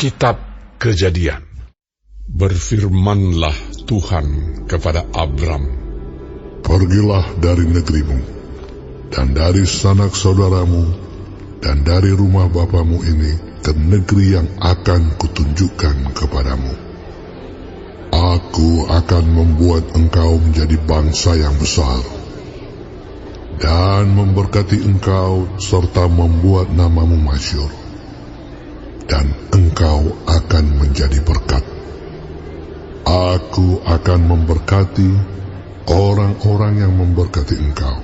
Kitab Kejadian. Berfirmanlah Tuhan kepada Abram, "Pergilah dari negerimu, dan dari sanak saudaramu, dan dari rumah bapamu ini ke negeri yang akan kutunjukkan kepadamu. Aku akan membuat engkau menjadi bangsa yang besar, dan memberkati engkau serta membuat namamu masyhur. Dan engkau akan menjadi berkat. Aku akan memberkati orang-orang yang memberkati engkau,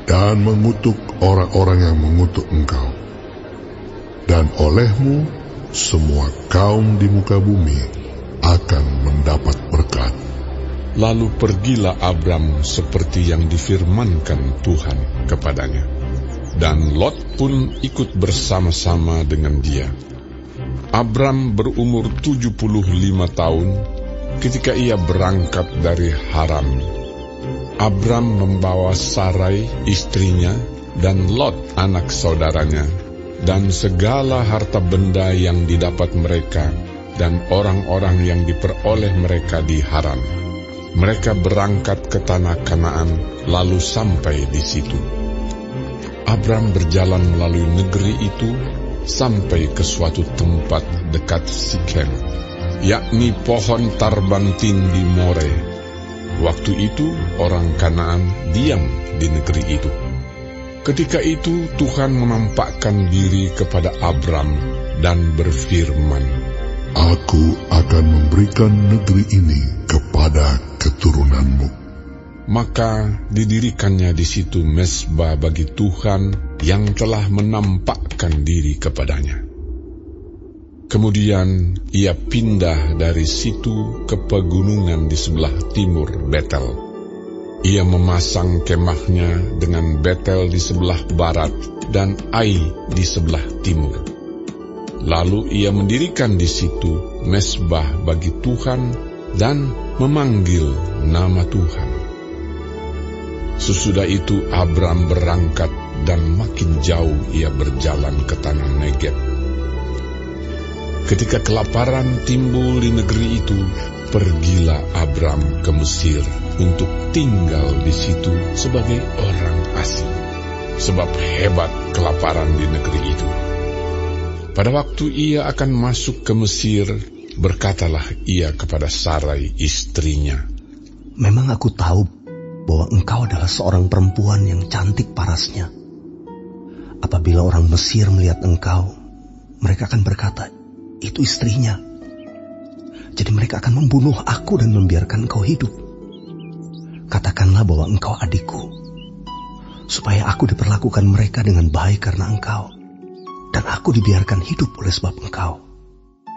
dan mengutuk orang-orang yang mengutuk engkau. Dan olehmu semua kaum di muka bumi akan mendapat berkat." Lalu pergilah Abram seperti yang difirmankan Tuhan kepadanya, dan Lot pun ikut bersama-sama dengan dia. Abram berumur 75 tahun ketika ia berangkat dari Haran. Abram membawa Sarai istrinya dan Lot anak saudaranya, dan segala harta benda yang didapat mereka dan orang-orang yang diperoleh mereka di Haran. Mereka berangkat ke tanah Kanaan, lalu sampai di situ. Abram berjalan melalui negeri itu sampai ke suatu tempat dekat Sikem, yakni pohon tarbantin di More. Waktu itu orang Kanaan diam di negeri itu. Ketika itu Tuhan menampakkan diri kepada Abram dan berfirman, "Aku akan memberikan negeri ini kepada keturunanmu." Maka didirikannya di situ mezbah bagi Tuhan yang telah menampakkan diri kepadanya. Kemudian ia pindah dari situ ke pegunungan di sebelah timur Betel. Ia memasang kemahnya dengan Betel di sebelah barat dan Ai di sebelah timur. Lalu ia mendirikan di situ mezbah bagi Tuhan dan memanggil nama Tuhan. Sesudah itu Abram berangkat dan makin jauh ia berjalan ke tanah Negeb. Ketika kelaparan timbul di negeri itu, pergilah Abram ke Mesir untuk tinggal di situ sebagai orang asing, sebab hebat kelaparan di negeri itu. Pada waktu ia akan masuk ke Mesir, berkatalah ia kepada Sarai istrinya, "Memang aku tahu bahwa engkau adalah seorang perempuan yang cantik parasnya. Apabila orang Mesir melihat engkau, mereka akan berkata, 'Itu istrinya.' Jadi mereka akan membunuh aku dan membiarkan engkau hidup. Katakanlah bahwa engkau adikku, supaya aku diperlakukan mereka dengan baik karena engkau, dan aku dibiarkan hidup oleh sebab engkau."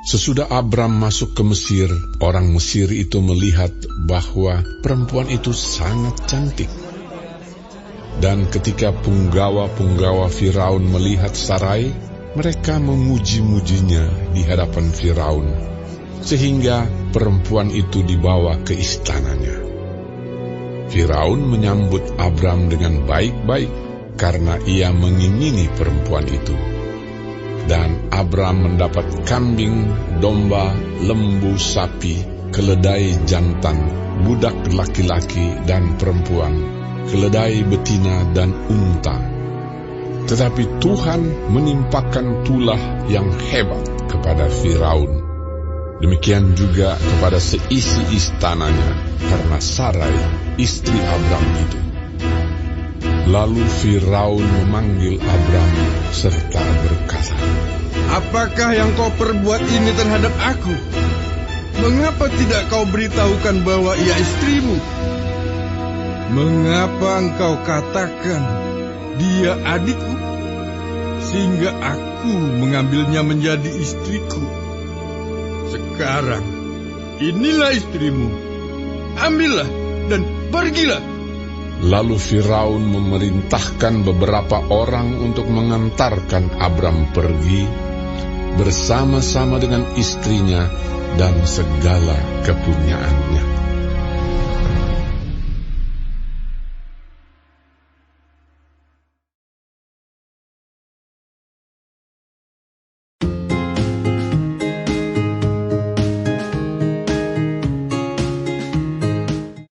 Sesudah Abram masuk ke Mesir, orang Mesir itu melihat bahwa perempuan itu sangat cantik. Dan ketika punggawa-punggawa Firaun melihat Sarai, mereka memuji-mujinya di hadapan Firaun, sehingga perempuan itu dibawa ke istananya. Firaun menyambut Abram dengan baik-baik karena ia mengingini perempuan itu. Dan Abram mendapat kambing, domba, lembu, sapi, keledai jantan, budak laki-laki dan perempuan, keledai betina dan unta. Tetapi Tuhan menimpakan tulah yang hebat kepada Firaun. Demikian juga kepada seisi istananya karena Sarai, istri Abram itu. Lalu Firaun memanggil Abram serta berkata, "Apakah yang kau perbuat ini terhadap aku? Mengapa tidak kau beritahukan bahwa ia istrimu? Mengapa engkau katakan dia adikku, sehingga aku mengambilnya menjadi istriku? Sekarang inilah istrimu, ambillah dan pergilah. Lalu Firaun memerintahkan beberapa orang untuk mengantarkan Abram pergi bersama-sama dengan istrinya dan segala kepunyaannya.